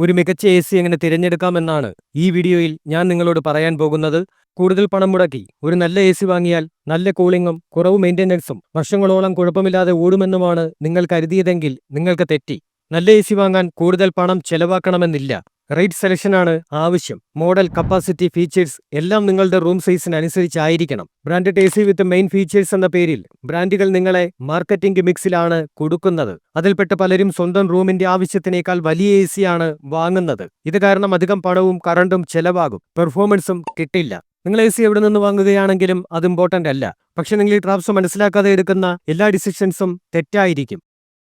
ഒരു മികച്ച എ.സി എങ്ങനെ തിരഞ്ഞെടുക്കാമെന്നാണ് ഈ വീഡിയോയിൽ ഞാൻ നിങ്ങളോട് പറയാൻ പോകുന്നത്. കൂടുതൽ പണം മുടക്കി ഒരു നല്ല എ.സി വാങ്ങിയാൽ നല്ല കൂളിംഗും കുറവ് മെയിൻ്റനൻസും വർഷങ്ങളോളം കുഴപ്പമില്ലാതെ ഓടുമെന്നുമാണ് നിങ്ങൾ കരുതിയതെങ്കിൽ നിങ്ങൾക്ക് തെറ്റി. നല്ല എ.സി വാങ്ങാൻ കൂടുതൽ പണം ചെലവാക്കണമെന്നില്ല. റൈറ്റ് സെലക്ഷനാണ് ആവശ്യം. മോഡൽ, കപ്പാസിറ്റി, ഫീച്ചേഴ്സ് എല്ലാം നിങ്ങളുടെ റൂം സൈസിന് അനുസരിച്ചായിരിക്കണം. ബ്രാൻഡഡ് എ.സി വിത്ത് മെയിൻ ഫീച്ചേഴ്സ് എന്ന പേരിൽ ബ്രാൻഡുകൾ നിങ്ങളെ മാർക്കറ്റിംഗ് മിക്സിലാണ് കൊടുക്കുന്നത്. അതിൽപ്പെട്ട പലരും സ്വന്തം റൂമിന്റെ ആവശ്യത്തിനേക്കാൾ വലിയ എ.സിയാണ് വാങ്ങുന്നത്. ഇത് കാരണം അധികം പണവും കറണ്ടും ചെലവാകും, പെർഫോമൻസും കിട്ടില്ല. നിങ്ങൾ എ.സി എവിടെ നിന്ന് വാങ്ങുകയാണെങ്കിലും അത് ഇമ്പോർട്ടൻ്റ് അല്ല. പക്ഷെ നിങ്ങൾ ഈ ട്രാപ്സ് മനസ്സിലാക്കാതെ എടുക്കുന്ന എല്ലാ ഡിസിഷൻസും തെറ്റായിരിക്കും.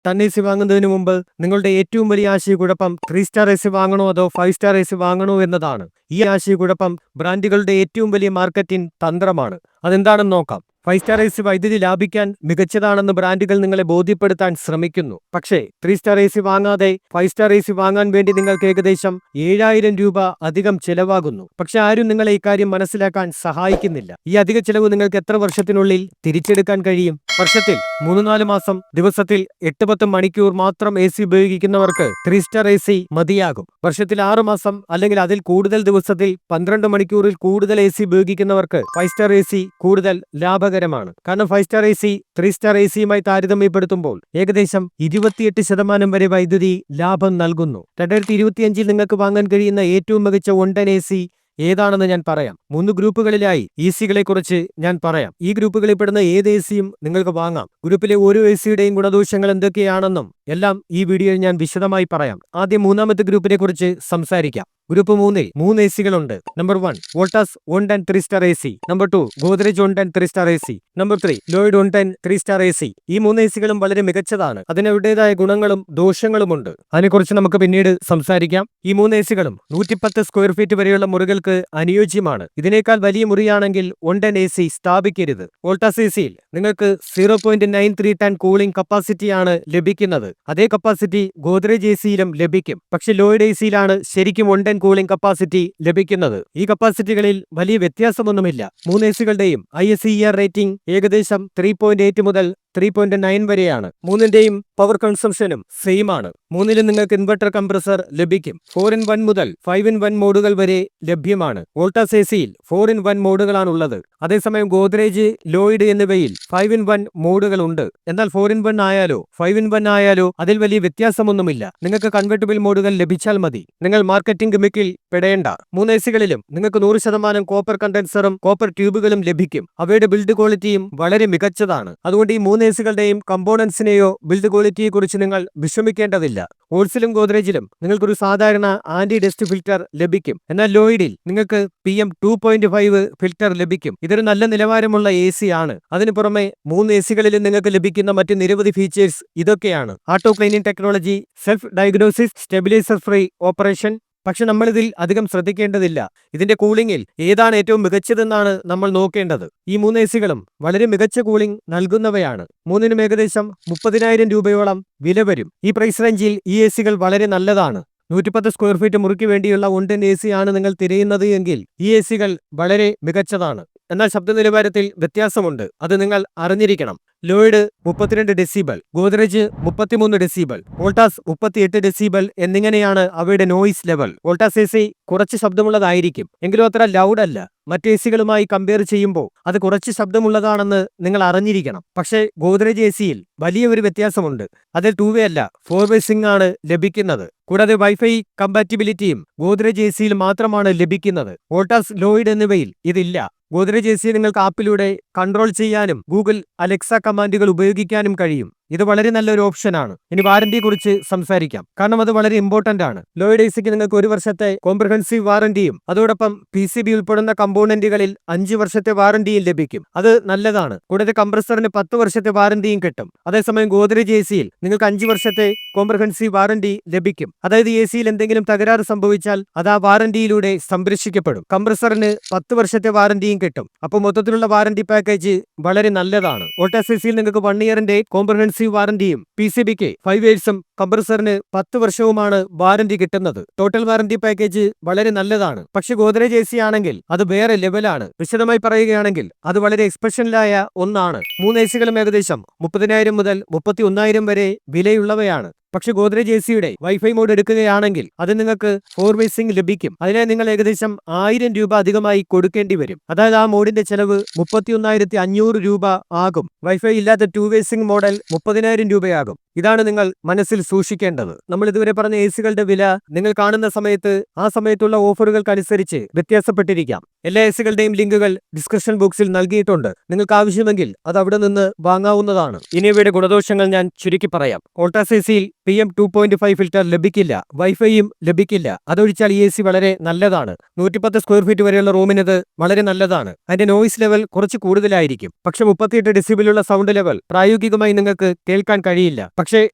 എ.സി വാങ്ങുന്നതിന് മുമ്പ് നിങ്ങളുടെ ഏറ്റവും വലിയ ആശയക്കുഴപ്പം 3 സ്റ്റാർ എ.സി വാങ്ങണോ അതോ 5 സ്റ്റാർ എ.സി വാങ്ങണോ എന്നതാണ്. ഈ ആശയക്കുഴപ്പം ബ്രാൻഡുകളുടെ ഏറ്റവും വലിയ മാർക്കറ്റിംഗ് തന്ത്രമാണ്. അതെന്താണെന്ന് നോക്കാം. 5 സ്റ്റാർ എ.സി വൈദ്യുതി ലാഭിക്കാൻ മികച്ചതാണെന്ന് ബ്രാൻഡുകൾ നിങ്ങളെ ബോധ്യപ്പെടുത്താൻ ശ്രമിക്കുന്നു. പക്ഷേ 3 സ്റ്റാർ എ.സി വാങ്ങാതെ 5 സ്റ്റാർ എ.സി വാങ്ങാൻ വേണ്ടി നിങ്ങൾക്ക് ഏകദേശം 7000 രൂപ അധികം ചെലവാകുന്നു. പക്ഷെ ആരും നിങ്ങളെ ഇക്കാര്യം മനസ്സിലാക്കാൻ സഹായിക്കുന്നില്ല. ഈ അധിക ചെലവ് നിങ്ങൾക്ക് എത്ര വർഷത്തിനുള്ളിൽ തിരിച്ചെടുക്കാൻ കഴിയും? വർഷത്തിൽ 3-4 മാസം, ദിവസത്തിൽ 8-10 മണിക്കൂർ മാത്രം എ.സി ഉപയോഗിക്കുന്നവർക്ക് 3 സ്റ്റാർ എ.സി മതിയാകും. വർഷത്തിൽ 6 മാസം അല്ലെങ്കിൽ അതിൽ കൂടുതൽ ദിവസത്തിൽ 12 മണിക്കൂറിൽ കൂടുതൽ എ.സി ഉപയോഗിക്കുന്നവർക്ക് 5 സ്റ്റാർ എ.സി കൂടുതൽ ലാഭകരമാണ്. കാരണം 5 സ്റ്റാർ എ.സി 3 സ്റ്റാർ എ.സിയുമായി താരതമ്യപ്പെടുത്തുമ്പോൾ ഏകദേശം 28% വരെ വൈദ്യുതി ലാഭം നൽകുന്നു. 2025 നിങ്ങൾക്ക് വാങ്ങാൻ കഴിയുന്ന ഏറ്റവും മികച്ച വൺ-ടൺ എ.സി ഏതാണെന്ന് ഞാൻ പറയാം. 3 ഗ്രൂപ്പുകളിലായി എ.സികളെ കുറിച്ച് ഞാൻ പറയാം. ഈ ഗ്രൂപ്പുകളിൽ പെടുന്ന ഏത് എ.സിയും നിങ്ങൾക്ക് വാങ്ങാം. ഗ്രൂപ്പിലെ ഓരോ എ.സിയുടെയും ഗുണദോഷങ്ങൾ എന്തൊക്കെയാണെന്നും എല്ലാം ഈ വീഡിയോയിൽ ഞാൻ വിശദമായി പറയാം. ആദ്യം മൂന്നാമത്തെ ഗ്രൂപ്പിനെ കുറിച്ച് സംസാരിക്കാം. ഗ്രൂപ്പ് 3-ൽ 3 എ.സികളുണ്ട്. Number 1 Voltas one ton 3 star AC. Number 2 Godrej one ton 3 star AC. Number 3 Lloyd one ton 3 star AC. ഈ 3 എ.സികളും വളരെ മികച്ചതാണ്. അതിനവരുടേതായ ഗുണങ്ങളും ദോഷങ്ങളുമുണ്ട്. അതിനെക്കുറിച്ച് നമുക്ക് പിന്നീട് സംസാരിക്കാം. ഈ 3 എ.സികളും 110 സ്ക്വയർ ഫീറ്റ് വരെയുള്ള മുറികൾക്ക് അനുയോജ്യമാണ്. ഇതിനേക്കാൾ വലിയ മുറിയാണെങ്കിൽ 1-ടൺ എ.സി സ്ഥാപിക്കരുത്. വോൾട്ടാസ് എ.സിയിൽ നിങ്ങൾക്ക് 0.93 ടൺ കൂളിംഗ് കപ്പാസിറ്റിയാണ് ലഭിക്കുന്നത്. അതേ കപ്പാസിറ്റി ഗോദ്രേജ് എ.സിയിലും ലഭിക്കും. പക്ഷെ ലോയിഡ് എ.സിയിലാണ് ശരിക്കും 1-ടൺ കൂളിംഗ് കപ്പാസിറ്റി ലഭിക്കുന്നത്. ഈ കപ്പാസിറ്റികളിൽ വലിയ വ്യത്യാസമൊന്നുമില്ല. 3 എ.സികളുടെയും ISER റേറ്റിംഗ് ഏകദേശം 3.8 മുതൽ 3.9 വരെയാണ്. മൂന്നിന്റെയും പവർ കൺസംഷനും സെയിം ആണ്. മൂന്നിലും നിങ്ങൾക്ക് ഇൻവെർട്ടർ കംപ്രസർ ലഭിക്കും. 4-in-1 മുതൽ 5-in-1 മോഡുകൾ വരെ ലഭ്യമാണ്. വോൾട്ടാസ് എ.സിയിൽ 4-in-1 മോഡുകളാണുള്ളത്. അതേസമയം ഗോദ്രേജ്, ലോയിഡ് എന്നിവയിൽ 5-in-1 മോഡുകൾ ഉണ്ട്. എന്നാൽ 4-in-1 ആയാലോ 5-in-1 ആയാലോ അതിൽ വലിയ വ്യത്യാസമൊന്നുമില്ല. നിങ്ങൾക്ക് കൺവെർട്ടിബിൾ മോഡുകൾ ലഭിച്ചാൽ മതി. നിങ്ങൾ മാർക്കറ്റിംഗ് ഗിമിക്കിൽ പെടേണ്ട. 3 എ.സികളിലും നിങ്ങൾക്ക് 100% കോപ്പർ കണ്ടൻസറും കോപ്പർ ട്യൂബുകളും ലഭിക്കും. അവയുടെ ബിൽഡ് ക്വാളിറ്റിയും വളരെ മികച്ചതാണ്. അതുകൊണ്ട് ഈ 3 എ.സികളുടെയും കമ്പോണൻസിനെയോ ബിൽഡ് ക്വാളിറ്റിയെ കുറിച്ച് നിങ്ങൾ വിഷമിക്കേണ്ടതില്ല. വോൾസിലും ഗോദ്രേജിലും നിങ്ങൾക്കൊരു സാധാരണ ആന്റി ഡസ്റ്റ് ഫിൽറ്റർ ലഭിക്കും. എന്നാൽ ലോയിഡിൽ നിങ്ങൾക്ക് PM 2.5 ഫിൽറ്റർ ലഭിക്കും. ഇതൊരു നല്ല നിലവാരമുള്ള എ.സി ആണ്. അതിനു പുറമെ 3 എ.സികളിലും നിങ്ങൾക്ക് ലഭിക്കുന്ന മറ്റ് നിരവധി ഫീച്ചേഴ്സ് ഇതൊക്കെയാണ്: auto cleaning technology, self diagnosis, stabiliser free operation. പക്ഷെ നമ്മളിതിൽ അധികം ശ്രദ്ധിക്കേണ്ടതില്ല. ഇതിന്റെ കൂളിംഗിൽ ഏതാണ് ഏറ്റവും മികച്ചതെന്നാണ് നമ്മൾ നോക്കേണ്ടത്. ഈ 3 എ.സികളും വളരെ മികച്ച കൂളിംഗ് നൽകുന്നവയാണ്. മൂന്നിനും ഏകദേശം 30,000 രൂപയോളം വില വരും. ഈ പ്രൈസ് റേഞ്ചിൽ ഈ എ.സികൾ വളരെ നല്ലതാണ്. 110 സ്ക്വയർ ഫീറ്റ് മുറിക്ക് വേണ്ടിയുള്ള 1-ടൺ എ.സി ആണ് നിങ്ങൾ തിരയുന്നത് എങ്കിൽ ഈ എ.സികൾ വളരെ മികച്ചതാണ്. എന്നാൽ ശബ്ദ നിലവാരത്തിൽ വ്യത്യാസമുണ്ട്. അത് നിങ്ങൾ അറിഞ്ഞിരിക്കണം. Lloyd 32 decibel, Godrej 33 decibel, Voltas 38 decibel എന്നിങ്ങനെയാണ് അവയുടെ നോയിസ് ലെവൽ. വോൾട്ടാസ് എ.സി കുറച്ച് ശബ്ദമുള്ളതായിരിക്കും, എങ്കിലും അത്ര ലൗഡ് അല്ല. മറ്റ് എ.സികളുമായി കമ്പയർ ചെയ്യുമ്പോൾ അത് കുറച്ച് ശബ്ദമുള്ളതാണെന്ന് നിങ്ങൾ അറിഞ്ഞിരിക്കണം. പക്ഷേ ഗോദ്രേജ് എ.സിയിൽ വലിയ ഒരു വ്യത്യാസമുണ്ട്. അതിൽ 2-വേ അല്ല 4-വേ സിങ് ആണ് ലഭിക്കുന്നത്. കൂടാതെ വൈഫൈ കമ്പാറ്റിബിലിറ്റിയും ഗോദ്രേജ് എ.സിയിൽ മാത്രമാണ് ലഭിക്കുന്നത്. വോൾട്ടാസ്, ലോയിഡ് എന്നിവയിൽ ഇതില്ല. ഗോദ്രേജ് എ.സി നിങ്ങൾക്ക് ആപ്പിലൂടെ കൺട്രോൾ ചെയ്യാനും ഗൂഗിൾ അലക്സ കമാൻഡുകൾ ഉപയോഗിക്കാനും കഴിയും. ഇത് വളരെ നല്ലൊരു ഓപ്ഷനാണ്. ഇനി വാറന്റിയെ കുറിച്ച് സംസാരിക്കാം, കാരണം അത് വളരെ ഇമ്പോർട്ടന്റ് ആണ്. ലോയിഡ് എ.സിക്ക് നിങ്ങൾക്ക് 1 വർഷത്തെ കോംപ്രഹെൻസീവ് വാറന്റിയും അതോടൊപ്പം PCB ഉൾപ്പെടുന്ന കമ്പോണന്റുകളിൽ 5 വർഷത്തെ വാറന്റിയും ലഭിക്കും. അത് നല്ലതാണ്. കൂടാതെ കംപ്രസറിന് 10 വർഷത്തെ വാറന്റിയും കിട്ടും. അതേസമയം ഗോദ്രേജ് എ.സിയിൽ നിങ്ങൾക്ക് 5 വർഷത്തെ കോംപ്രഹെൻസീവ് വാറന്റി ലഭിക്കും. അതായത് എ.സിയിൽ എന്തെങ്കിലും തകരാറ് സംഭവിച്ചാൽ അത് ആ വാറന്റിയിലൂടെ സംരക്ഷിക്കപ്പെടും. കംപ്രസറിന് 10 വർഷത്തെ വാറന്റിയും കിട്ടും. അപ്പോൾ മൊത്തത്തിലുള്ള വാറന്റി പാക്കേജ് വളരെ നല്ലതാണ്. വോൾട്ടാസ് എ.സിയിൽ നിങ്ങൾക്ക് 1 ഇയറിന്റെ കോംപ്രഹെൻസീവ് വാറന്റിയും PCBക്ക് 5 ഇയേഴ്സും കംപ്രസറിന് 10 വർഷവുമാണ് വാറന്റി കിട്ടുന്നത്. ടോട്ടൽ വാറന്റി പാക്കേജ് വളരെ നല്ലതാണ്. പക്ഷെ ഗോദ്രേജ് AC ആണെങ്കിൽ അത് വേറെ ലെവലാണ്. വിശദമായി പറയുകയാണെങ്കിൽ അത് വളരെ എക്സ്പെഷനിലായ ഒന്നാണ്. 3 AC കളും ഏകദേശം 30,000 മുതൽ 31,000 വരെ വിലയുള്ളവയാണ്. പക്ഷെ ഗോദ്രേജ് AC-യുടെ വൈഫൈ മോഡ് എടുക്കുകയാണെങ്കിൽ അത് നിങ്ങൾക്ക് 4-way sync ലഭിക്കും. അതിനായി നിങ്ങൾ ഏകദേശം 1000 രൂപ അധികമായി കൊടുക്കേണ്ടി വരും. അതായത് ആ മോഡിന്റെ ചെലവ് 31,500 രൂപ ആകും. വൈഫൈ ഇല്ലാത്ത 2-way sync മോഡൽ 30,000 രൂപയാകും. ഇതാണ് നിങ്ങൾ മനസ്സിൽ സൂക്ഷിക്കേണ്ടത്. നമ്മൾ ഇതുവരെ പറഞ്ഞ AC-കളുടെ വില നിങ്ങൾ കാണുന്ന സമയത്ത് ആ സമയത്തുള്ള ഓഫറുകൾക്കനുസരിച്ച് വ്യത്യാസപ്പെട്ടിരിക്കാം. എല്ലാ AC-കളുടെയും ലിങ്കുകൾ ഡിസ്ക്രിപ്ഷൻ ബോക്സിൽ നൽകിയിട്ടുണ്ട്. നിങ്ങൾക്ക് ആവശ്യമെങ്കിൽ അത് അവിടെ നിന്ന് വാങ്ങാവുന്നതാണ്. ഇനി ഇവയുടെ ഗുണദോഷങ്ങൾ ഞാൻ ചുരുക്കി പറയാം. വോൾട്ടാസ് AC-യിൽ PM 2.5 ഫിൽറ്റർ ലഭിക്കില്ല, വൈഫൈയും ലഭിക്കില്ല. അതൊഴിച്ചാൽ ഈ AC വളരെ നല്ലതാണ്. 110 സ്ക്വയർ ഫീറ്റ് വരെയുള്ള റൂമിനത് വളരെ നല്ലതാണ്. അതിന്റെ നോയിസ് ലെവൽ കുറച്ച് കൂടുതലായിരിക്കും. പക്ഷെ 38 ഡെസിബിലുള്ള സൗണ്ട് ലെവൽ പ്രായോഗികമായി നിങ്ങൾക്ക് കേൾക്കാൻ കഴിയില്ല. പക്ഷേ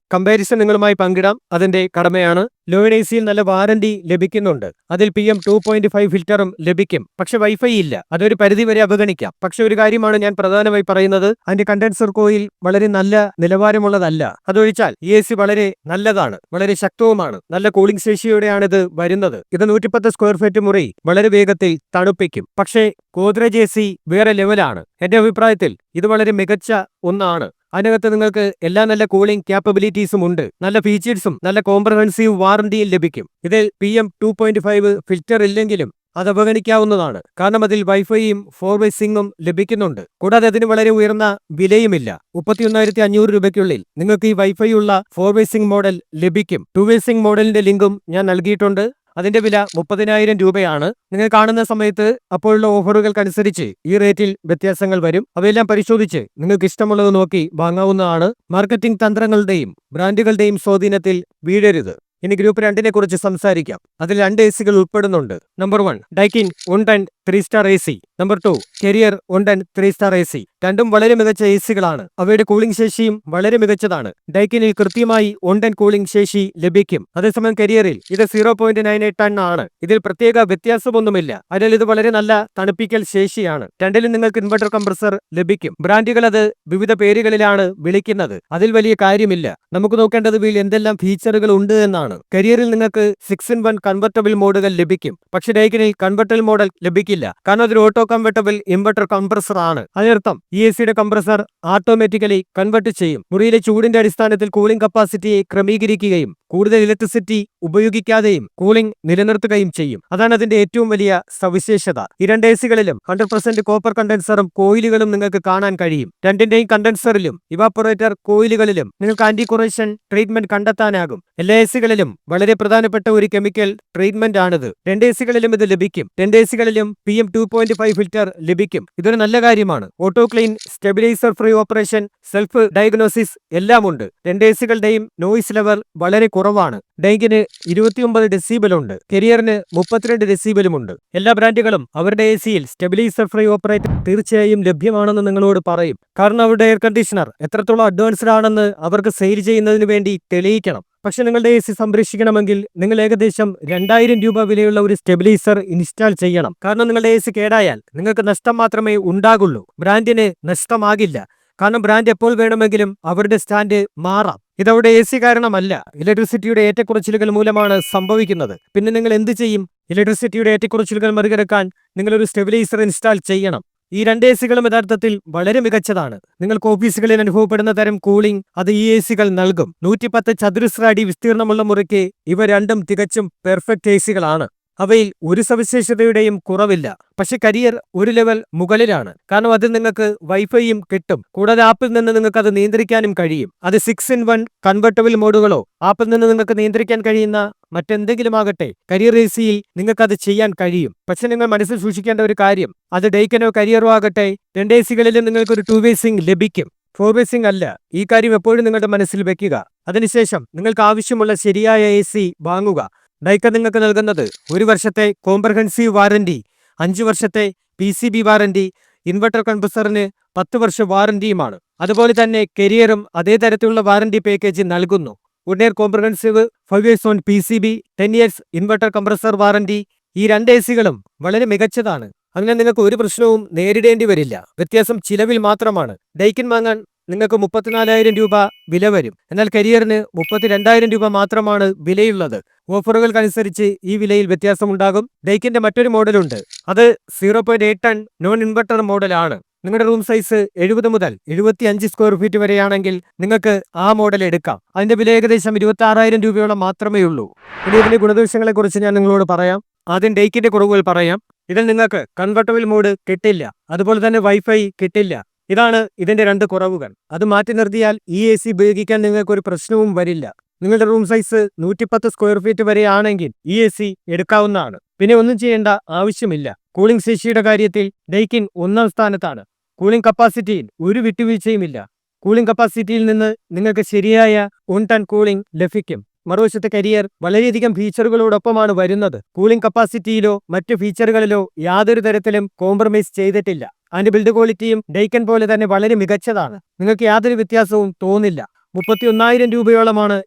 കമ്പാരിസൺ നിങ്ങളുമായി പങ്കിടാം, അതിന്റെ കടമയാണ്. ലോയിഡ് AC-യിൽ നല്ല വാറന്റി ലഭിക്കുന്നുണ്ട്. അതിൽ PM 2.5 ഫിൽറ്ററും ലഭിക്കും. പക്ഷെ വൈഫൈ ഇല്ല. അതൊരു പരിധിവരെ അവഗണിക്കാം. പക്ഷെ ഒരു കാര്യമാണ് ഞാൻ പ്രധാനമായി പറയുന്നത്, അതിന്റെ കണ്ടൻസർ കോയിൽ വളരെ നല്ല നിലവാരമുള്ളതല്ല. അതൊഴിച്ചാൽ ഈ AC വളരെ നല്ലതാണ്, വളരെ ശക്തവുമാണ്. നല്ല കൂളിംഗ് ശേഷിയോടെയാണ് ഇത് വരുന്നത്. ഇത് 110 സ്ക്വയർ ഫീറ്റ് മുറി വളരെ വേഗത്തിൽ തണുപ്പിക്കും. പക്ഷേ ഗോദ്രേജ് AC വേറെ ലെവലാണ്. എന്റെ അഭിപ്രായത്തിൽ ഇത് വളരെ മികച്ച ഒന്നാണ്. അതിനകത്ത് നിങ്ങൾക്ക് എല്ലാ നല്ല കൂളിംഗ് ക്യാപ്പബിലിറ്റീസും ഉണ്ട്. നല്ല ഫീച്ചേഴ്സും നല്ല കോംപ്രഹെൻസീവ് വാറന്റിയും ലഭിക്കും. ഇതിൽ PM 2.5 ഫിൽറ്റർ ഇല്ലെങ്കിലും അത് അവഗണിക്കാവുന്നതാണ്. കാരണം അതിൽ വൈഫൈയും 4-way സിങ്ങും ലഭിക്കുന്നുണ്ട്. കൂടാതെ അതിന് വളരെ ഉയർന്ന വിലയുമില്ല. 31,500 രൂപയ്ക്കുള്ളിൽ നിങ്ങൾക്ക് ഈ വൈഫൈ ഉള്ള 4-way സിങ് മോഡൽ ലഭിക്കും. 2-way സിങ് മോഡലിന്റെ ലിങ്കും ഞാൻ നൽകിയിട്ടുണ്ട്. അതിന്റെ വില 30,000 രൂപയാണ്. നിങ്ങൾ കാണുന്ന സമയത്ത് അപ്പോഴുള്ള ഓഫറുകൾക്കനുസരിച്ച് ഈ റേറ്റിൽ വ്യത്യാസങ്ങൾ വരും. അവയെല്ലാം പരിശോധിച്ച് നിങ്ങൾക്ക് ഇഷ്ടമുള്ളത് നോക്കി വാങ്ങാവുന്നതാണ്. മാർക്കറ്റിംഗ് തന്ത്രങ്ങളുടെയും ബ്രാൻഡുകളുടെയും സ്വാധീനത്തിൽ വീഴരുത്. ഇനി ഗ്രൂപ്പ് 2-നെ കുറിച്ച് സംസാരിക്കാം. അതിൽ 2 AC-കൾ ഉൾപ്പെടുന്നുണ്ട്. Number 1 Daikin 110 3-star AC. Number 2 carrier 110 3-star AC. രണ്ടും വളരെ മികച്ച AC-കളാണ്. അവയുടെ കൂളിംഗ് ശേഷിയും വളരെ മികച്ചതാണ്. ഡൈക്കിനിൽ കൃത്യമായി 110 കൂളിംഗ് ശേഷി ലഭിക്കും. അതേസമയം കെരിയറിൽ ഇത് 0.98 ടൺ ആണ്. ഇതിൽ പ്രത്യേക വ്യത്യാസമൊന്നുമില്ല. അതിനാൽ ഇത് വളരെ നല്ല തണുപ്പിക്കൽ ശേഷിയാണ്. രണ്ടിലും നിങ്ങൾക്ക് ഇൻവെർട്ടർ കംപ്രസർ ലഭിക്കും. ബ്രാൻഡുകൾ അത് വിവിധ പേരുകളിലാണ് വിളിക്കുന്നത്. അതിൽ വലിയ കാര്യമില്ല. നമുക്ക് നോക്കേണ്ടത് വീൽ എന്തെല്ലാം ഫീച്ചറുകൾ ഉണ്ട് എന്നാണ്. കരിയറിൽ നിങ്ങൾക്ക് 6-in-1 കൺവെർട്ടബിൾ മോഡുകൾ ലഭിക്കും. പക്ഷെ ഡൈക്കിനിൽ കൺവെർട്ടബിൾ മോഡൽ ലഭിക്കില്ല. കാരണം അതൊരു ഓട്ടോ കൺവെർട്ടബിൾ ഇൻവെർട്ടർ കംപ്രസർ ആണ്. അതിനർത്ഥം ഈ AC-യുടെ കംപ്രസർ ഓട്ടോമാറ്റിക്കലി കൺവെർട്ട് ചെയ്യും. മുറിയിലെ ചൂടിന്റെ അടിസ്ഥാനത്തിൽ കൂളിംഗ് കപ്പാസിറ്റിയെ ക്രമീകരിക്കുകയും കൂടുതൽ ഇലക്ട്രിസിറ്റി ഉപയോഗിക്കാതെയും കൂളിംഗ് നിലനിർത്തുകയും ചെയ്യും. അതാണ് അതിന്റെ ഏറ്റവും വലിയ സവിശേഷത. ഈ 2 AC-കളിലും 100% കോപ്പർ കണ്ടൻസറും കോയിലുകളും നിങ്ങൾക്ക് കാണാൻ കഴിയും. രണ്ടിന്റെയും കണ്ടൻസറിലും ഇവാപ്പറേറ്റർ കോയിലുകളിലും നിങ്ങൾക്ക് ആന്റി കൊറോഷൻ ട്രീറ്റ്മെന്റ് കണ്ടെത്താനാകും. എല്ലാ AC-കളിലും വളരെ പ്രധാനപ്പെട്ട ഒരു കെമിക്കൽ ട്രീറ്റ്മെന്റ് ആണിത്. 2 AC-കളിലും ഇത് ലഭിക്കും. 2 AC-കളിലും PM 2.5 ഫിൽറ്റർ ലഭിക്കും. ഇതൊരു നല്ല കാര്യമാണ്. Auto clean, stabiliser free operation, self diagnosis എല്ലാം ഉണ്ട്. 2 AC-കളുടെയും നോയിസ് ലെവൽ വളരെ കുറവാണ്. ഡൈക്കിന് 29 ഡെസിബലുണ്ട്. കെരിയറിന് 32 ഡെസിബലുമുണ്ട്. എല്ലാ ബ്രാൻഡുകളും അവരുടെ AC-യിൽ സ്റ്റെബിലൈസർ ഫ്രീ ഓപ്പറേറ്റർ തീർച്ചയായും ലഭ്യമാണെന്ന് നിങ്ങളോട് പറയും. കാരണം അവരുടെ എയർ കണ്ടീഷണർ എത്രത്തോളം അഡ്വാൻസ്ഡ് ആണെന്ന് അവർക്ക് സെയിൽ ചെയ്യുന്നതിന് വേണ്ടി തെളിയിക്കണം. പക്ഷെ നിങ്ങളുടെ AC സംരക്ഷിക്കണമെങ്കിൽ നിങ്ങൾ ഏകദേശം 2,000 രൂപ വിലയുള്ള ഒരു സ്റ്റെബിലൈസർ ഇൻസ്റ്റാൾ ചെയ്യണം. കാരണം നിങ്ങളുടെ AC കേടായാൽ നിങ്ങൾക്ക് നഷ്ടം മാത്രമേ ഉണ്ടാകുള്ളൂ, ബ്രാൻഡിന് നഷ്ടമാകില്ല. കാരണം ബ്രാൻഡ് എപ്പോൾ വേണമെങ്കിലും അവരുടെ സ്റ്റാൻഡ് മാറാം. ഇതവിടെ AC കാരണമല്ല, ഇലക്ട്രിസിറ്റിയുടെ ഏറ്റക്കുറച്ചിലുകൾ മൂലമാണ് സംഭവിക്കുന്നത്. പിന്നെ നിങ്ങൾ എന്ത് ചെയ്യും? ഇലക്ട്രിസിറ്റിയുടെ ഏറ്റക്കുറച്ചിലുകൾ മറികടക്കാൻ നിങ്ങളൊരു സ്റ്റെബിലൈസർ ഇൻസ്റ്റാൾ ചെയ്യണം. ഈ 2 AC-കളും യഥാർത്ഥത്തിൽ വളരെ മികച്ചതാണ്. നിങ്ങൾക്ക് ഓഫീസുകളിൽ അനുഭവപ്പെടുന്ന തരം കൂളിംഗ് അത് ഈ AC-കൾ നൽകും. 110 ചതുരശ്ര അടി വിസ്തീർണമുള്ള മുറിക്ക് ഇവ രണ്ടും തികച്ചും പെർഫെക്റ്റ് AC-കളാണ്. അവയിൽ ഒരു സവിശേഷതയുടെയും കുറവില്ല. പക്ഷെ കരിയർ ഒരു ലെവൽ മുകളിലാണ്. കാരണം അതിൽ നിങ്ങൾക്ക് വൈഫൈയും കിട്ടും. കൂടാതെ ആപ്പിൽ നിന്ന് നിങ്ങൾക്ക് അത് നിയന്ത്രിക്കാനും കഴിയും. അത് 6-in-1 കൺവെർട്ടബിൾ മോഡുകളോ ആപ്പിൽ നിന്ന് നിങ്ങൾക്ക് നിയന്ത്രിക്കാൻ കഴിയുന്ന മറ്റെന്തെങ്കിലും ആകട്ടെ, കരിയർ AC-യിൽ നിങ്ങൾക്കത് ചെയ്യാൻ കഴിയും. പക്ഷെ നിങ്ങൾ മനസ്സിൽ സൂക്ഷിക്കേണ്ട ഒരു കാര്യം, അത് ഡൈക്കനോ കരിയറോ ആകട്ടെ, 2 AC-കളിലും നിങ്ങൾക്കൊരു 2-way സിങ് ലഭിക്കും, 4-way സിങ് അല്ല. ഈ കാര്യം എപ്പോഴും നിങ്ങളുടെ മനസ്സിൽ വെക്കുക. അതിനുശേഷം നിങ്ങൾക്ക് ആവശ്യമുള്ള ശരിയായ AC വാങ്ങുക. ഡൈക്കൻ നിങ്ങൾക്ക് നൽകുന്നത് 1 വർഷത്തെ കോംപ്രഹെൻസീവ് വാറന്റി, 5 വർഷത്തെ PCB വാറന്റി, ഇൻവെർട്ടർ കംപ്രസറിന് 10 വർഷ വാറന്റിയുമാണ്. അതുപോലെ തന്നെ കരിയറും അതേ തരത്തിലുള്ള വാറന്റി പാക്കേജ് നൽകുന്നു. 1 year comprehensive, 5 years on PCB, 10 years inverter compressor warranty. ഈ 2 AC-കളും വളരെ മികച്ചതാണ്. അങ്ങനെ നിങ്ങൾക്ക് ഒരു പ്രശ്നവും നേരിടേണ്ടി വരില്ല. വ്യത്യാസം ചിലവിൽ മാത്രമാണ്. ഡൈക്കിൻ വാങ്ങാൻ നിങ്ങൾക്ക് 34,000 രൂപ വില വരും. എന്നാൽ കരിയറിന് 32,000 രൂപ മാത്രമാണ് വിലയുള്ളത്. ഓഫറുകൾക്കനുസരിച്ച് ഈ വിലയിൽ വ്യത്യാസമുണ്ടാകും. ഡൈക്കിന്റെ മറ്റൊരു മോഡലുണ്ട്. അത് 0.8 ടൺ നോൺ ഇൻവെർട്ടർ മോഡലാണ്. നിങ്ങളുടെ റൂം സൈസ് 70 മുതൽ 75 സ്ക്വയർ ഫീറ്റ് വരെയാണെങ്കിൽ നിങ്ങൾക്ക് ആ മോഡൽ എടുക്കാം. അതിന്റെ വില ഏകദേശം 26,000 രൂപയോളം മാത്രമേ ഉള്ളൂ. ഇനി ഇതിന്റെ ഗുണദോഷങ്ങളെക്കുറിച്ച് ഞാൻ നിങ്ങളോട് പറയാം. ആദ്യം ഡൈക്കിന്റെ കുറവുകൾ പറയാം. ഇതിൽ നിങ്ങൾക്ക് കൺവെർട്ടബിൾ മോഡ് കിട്ടില്ല. അതുപോലെ തന്നെ വൈഫൈ കിട്ടില്ല. ഇതാണ് ഇതിന്റെ 2 കുറവുകൾ. അത് മാറ്റി നിർത്തിയാൽ ഈ AC ഉപയോഗിക്കാൻ നിങ്ങൾക്ക് ഒരു പ്രശ്നവും വരില്ല. നിങ്ങളുടെ റൂം സൈസ് 110 സ്ക്വയർ ഫീറ്റ് വരെയാണെങ്കിൽ ഈ AC എടുക്കാവുന്നതാണ്. പിന്നെ ഒന്നും ചെയ്യേണ്ട ആവശ്യമില്ല. കൂളിംഗ് ശേഷിയുടെ കാര്യത്തിൽ ഡൈക്കിൻ 1ാം സ്ഥാനത്താണ്. കൂളിംഗ് കപ്പാസിറ്റിയിൽ ഒരു വിട്ടുവീഴ്ചയുമില്ല. കൂളിംഗ് കപ്പാസിറ്റിയിൽ നിന്ന് നിങ്ങൾക്ക് ശരിയായ 1 ടൺ കൂളിംഗ് ലഭിക്കും. മറുവശത്തെ കരിയർ വളരെയധികം ഫീച്ചറുകളോടൊപ്പമാണ് വരുന്നത്. കൂളിംഗ് കപ്പാസിറ്റിയിലോ മറ്റു ഫീച്ചറുകളിലോ യാതൊരു തരത്തിലും കോംപ്രമൈസ് ചെയ്തിട്ടില്ല. അതിന്റെ ബിൽഡ് ക്വാളിറ്റിയും ഡൈക്കൻ പോലെ തന്നെ വളരെ മികച്ചതാണ്. നിങ്ങൾക്ക് യാതൊരു വ്യത്യാസവും തോന്നില്ല. 31,000 രൂപയോളമാണ്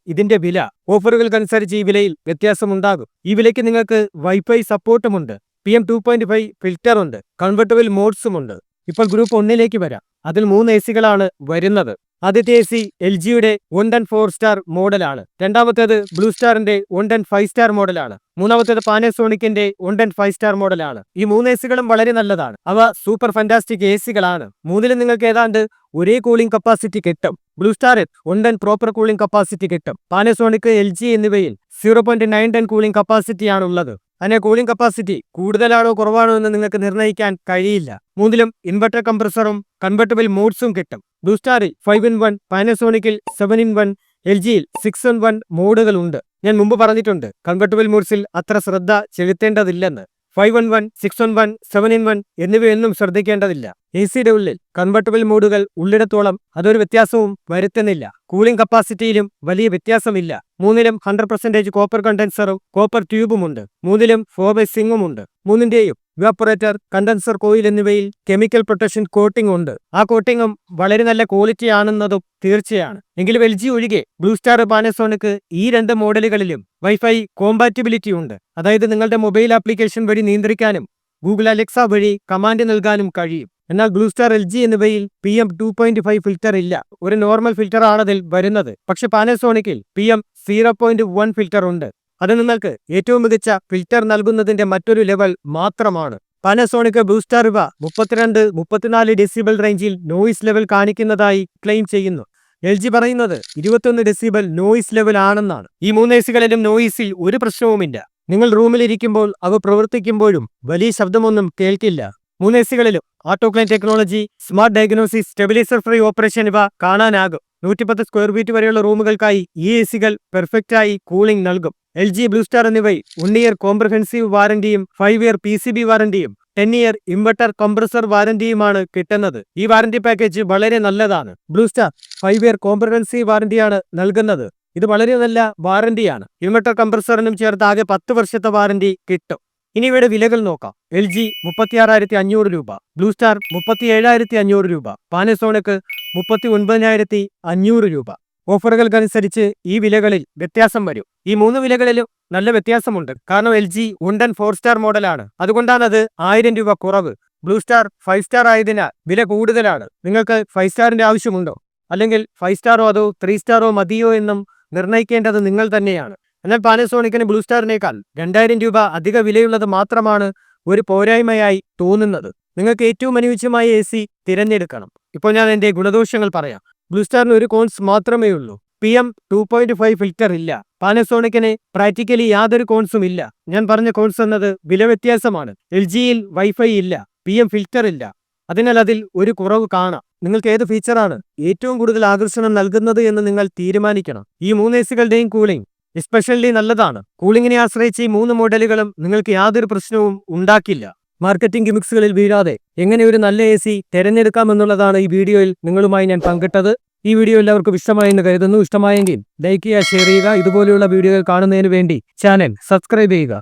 ഇതിന്റെ വില. ഓഫറുകൾക്കനുസരിച്ച് ഈ വിലയിൽ വ്യത്യാസമുണ്ടാകും. ഈ വിലയ്ക്ക് നിങ്ങൾക്ക് വൈഫൈ സപ്പോർട്ടുമുണ്ട്. PM 2.5 ഫിൽറ്റർ ഉണ്ട്. കൺവെർട്ടബിൾ മോഡ്സുമുണ്ട്. ഇപ്പോൾ ഗ്രൂപ്പ് 1ലേക്ക് വരാം. അതിൽ 3 AC-കളാണ് വരുന്നത്. ആദ്യത്തെ AC LGയുടെ 1 ടൺ 4 സ്റ്റാർ മോഡലാണ്. രണ്ടാമത്തേത് ബ്ലൂ സ്റ്റാറിന്റെ 1 ടൺ 5 സ്റ്റാർ മോഡലാണ്. മൂന്നാമത്തേത് പാനസോണിക്കിന്റെ 1 ടൺ 5 സ്റ്റാർ മോഡലാണ്. ഈ 3 AC-കളും വളരെ നല്ലതാണ്. അവ സൂപ്പർ ഫാന്റാസ്റ്റിക് AC-കളാണ്. മൂന്നിലും നിങ്ങൾക്ക് ഏതാണ്ട് ഒരേ കൂളിംഗ് കപ്പാസിറ്റി കിട്ടും. ബ്ലൂ സ്റ്റാറിൽ 1 ടൺ പ്രോപ്പർ കൂളിംഗ് കപ്പാസിറ്റി കിട്ടും. പാനസോണിക് LG എന്നിവയിൽ 0.9 ടൺ കൂളിംഗ് കപ്പാസിറ്റിയാണുള്ളത്. അതിന്റെ കൂളിംഗ് കപ്പാസിറ്റി കൂടുതലാണോ കുറവാണോ എന്ന് നിങ്ങൾക്ക് നിർണ്ണയിക്കാൻ കഴിയില്ല. മൂന്നിലും ഇൻവെർട്ടർ കംപ്രസറും കൺവെർട്ടബിൾ മോഡ്സും കിട്ടും. ബ്ലൂ സ്റ്റാറിൽ 5-in-1, പാനസോണിക്കിൽ 7-in-1, LGയിൽ 6-in-1 മോഡുകൾ ഉണ്ട്. ഞാൻ മുമ്പ് പറഞ്ഞിട്ടുണ്ട് കൺവെർട്ടബിൾ മോഡ്സിൽ അത്ര ശ്രദ്ധ ചെലുത്തേണ്ടതില്ലെന്ന്. 5-in-1, 6-in-1, 7-in-1 എന്നിവയൊന്നും ശ്രദ്ധിക്കേണ്ടതില്ല. AC-യുടെ ഉള്ളിൽ കൺവെർട്ടബിൾ മോഡുകൾ ഉള്ളിടത്തോളം അതൊരു വ്യത്യാസവും വരുത്തുന്നില്ല. കൂളിംഗ് കപ്പാസിറ്റിയിലും വലിയ വ്യത്യാസമില്ല. മൂന്നിലും 100% കോപ്പർ കണ്ടൻസറും കോപ്പർ ട്യൂബുമുണ്ട്. മൂന്നിലും 4x സിങ്ങുമുണ്ട്. മൂന്നിന്റെയും ഇവാപ്പറേറ്റർ, കണ്ടൻസർ കോയിൽ എന്നിവയിൽ കെമിക്കൽ പ്രൊട്ടക്ഷൻ കോട്ടിംഗ് ഉണ്ട്. ആ കോട്ടിങ്ങും വളരെ നല്ല ക്വാളിറ്റി ആണെന്നതും തീർച്ചയാണ്. എങ്കിലും LG ഒഴികെ ബ്ലൂ സ്റ്റാർ, പാനസോണിക് ഈ 2 മോഡലുകളിലും വൈഫൈ കോമ്പാറ്റിബിലിറ്റി ഉണ്ട്. അതായത് നിങ്ങളുടെ മൊബൈൽ ആപ്ലിക്കേഷൻ വഴി നിയന്ത്രിക്കാനും ഗൂഗിൾ അലക്സ വഴി കമാൻഡ് നൽകാനും കഴിയും. എന്നാൽ ബ്ലൂ സ്റ്റാർ, LG എന്നിവയിൽ PM 2.5 ഫിൽറ്റർ ഇല്ല. ഒരു നോർമൽ ഫിൽറ്റർ ആണതിൽ വരുന്നത്. പക്ഷെ പാനസോണിക്കിൽ PM 0.1 ഫിൽറ്റർ ഉണ്ട്. അത് നിങ്ങൾക്ക് ഏറ്റവും മികച്ച ഫിൽറ്റർ നൽകുന്നതിന്റെ മറ്റൊരു ലെവൽ മാത്രമാണ്. പാനസോണിക്, ബ്ലൂ സ്റ്റാർ ഇവ 32-34 ഡെസിബൽ റേഞ്ചിൽ നോയിസ് ലെവൽ കാണിക്കുന്നതായി ക്ലെയിം ചെയ്യുന്നു. LG പറയുന്നത് 21 ഡെസിബൽ നോയിസ് ലെവൽ ആണെന്നാണ്. ഈ 3 AC-കളിലും നോയിസിൽ ഒരു പ്രശ്നവുമില്ല. നിങ്ങൾ റൂമിലിരിക്കുമ്പോൾ അവ പ്രവർത്തിക്കുമ്പോഴും വലിയ ശബ്ദമൊന്നും കേൾക്കില്ല. 3 AC-കളിലും autoclean technology, smart diagnosis, stabiliser free operation ഇവ കാണാനാകും. 110 സ്ക്വയർ ഫീറ്റ് വരെയുള്ള റൂമുകൾക്കായി ഈ AC-കൾ പെർഫെക്റ്റായി കൂളിംഗ് നൽകും. LG, ബ്ലൂ സ്റ്റാർ എന്നിവയിൽ 1 ഇയർ കോംപ്രഹെൻസീവ് വാറന്റിയും 5 ഇയർ PCB വാറന്റിയും 10 ഇയർ ഇൻവെർട്ടർ കംപ്രസർ വാറന്റിയുമാണ് കിട്ടുന്നത്. ഈ വാറന്റി പാക്കേജ് വളരെ നല്ലതാണ്. ബ്ലൂ സ്റ്റാർ 5 ഇയർ കോംപ്രഹെൻസീവ് വാറന്റിയാണ് നൽകുന്നത്. ഇത് വളരെ നല്ല വാറന്റിയാണ്. ഇൻവെർട്ടർ കംപ്രസറിനും ചേർത്ത് ആകെ 10 വർഷത്തെ വാറന്റി കിട്ടും. ഇനി ഇവയുടെ വിലകൾ നോക്കാം. LG 36,500 രൂപ, ബ്ലൂ സ്റ്റാർ 37,500 രൂപ, പാനസോണിക് 39,500 രൂപ. ഓഫറുകൾക്കനുസരിച്ച് ഈ വിലകളിൽ വ്യത്യാസം വരും. ഈ 3 വിലകളിലും നല്ല വ്യത്യാസമുണ്ട്. കാരണം LG 1 ടൺ 4 സ്റ്റാർ മോഡലാണ്. അതുകൊണ്ടാണത് 1000 രൂപ കുറവ്. ബ്ലൂ സ്റ്റാർ 5 സ്റ്റാർ ആയതിനാൽ വില കൂടുതലാണ്. നിങ്ങൾക്ക് 5 സ്റ്റാറിന്റെ ആവശ്യമുണ്ടോ? അല്ലെങ്കിൽ 5 സ്റ്റാറോ അതോ 3 സ്റ്റാറോ മതിയോ എന്നും നിർണ്ണയിക്കേണ്ടത് നിങ്ങൾ തന്നെയാണ്. എന്നാൽ പാനസോണിക്കിന് ബ്ലൂ സ്റ്റാറിനേക്കാൾ 2000 രൂപ അധിക വിലയുള്ളത് മാത്രമാണ് ഒരു പോരായ്മയായി തോന്നുന്നത്. നിങ്ങൾക്ക് ഏറ്റവും അനുയോജ്യമായ AC തിരഞ്ഞെടുക്കണം. ഇപ്പോൾ ഞാൻ എൻ്റെ ഗുണദോഷങ്ങൾ പറയാം. ബ്ലൂ സ്റ്റാറിന് ഒരു കോൺസ് മാത്രമേ ഉള്ളൂ. PM 2.5 ഫിൽറ്റർ ഇല്ല. പാനസോണിക്കിന് പ്രാക്ടിക്കലി യാതൊരു കോൺസും ഇല്ല. ഞാൻ പറഞ്ഞ കോൺസ് എന്നത് വില വ്യത്യാസമാണ്. LGയിൽ വൈഫൈ ഇല്ല, PM ഫിൽറ്റർ ഇല്ല. അതിനാൽ അതിൽ ഒരു കുറവ് കാണാം. നിങ്ങൾക്ക് ഏത് ഫീച്ചറാണ് ഏറ്റവും കൂടുതൽ ആകർഷണം നൽകുന്നത് എന്ന് നിങ്ങൾ തീരുമാനിക്കണം. ഈ 3 AC-കളുടെയും കൂളിംഗ് എസ്പെഷ്യലി നല്ലതാണ്. കൂളിംഗിനെ ആശ്രയിച്ച് ഈ 3 മോഡലുകളും നിങ്ങൾക്ക് യാതൊരു പ്രശ്നവും ഉണ്ടാക്കില്ല. മാർക്കറ്റിംഗ് ഗിമിക്സുകളിൽ വീഴാതെ എങ്ങനെ ഒരു നല്ല AC തിരഞ്ഞെടുക്കാമെന്നുള്ളതാണ് ഈ വീഡിയോയിൽ നിങ്ങളുമായി ഞാൻ പങ്കിട്ടത്. ഈ വീഡിയോ എല്ലാവർക്കും ഇഷ്ടമായെന്ന് കരുതുന്നു. ഇഷ്ടമായെങ്കിൽ ലൈക്ക് ചെയ്യുക, ഷെയർ ചെയ്യുക. ഇതുപോലെയുള്ള വീഡിയോകൾ കാണുന്നതിന് വേണ്ടി ചാനൽ സബ്സ്ക്രൈബ് ചെയ്യുക.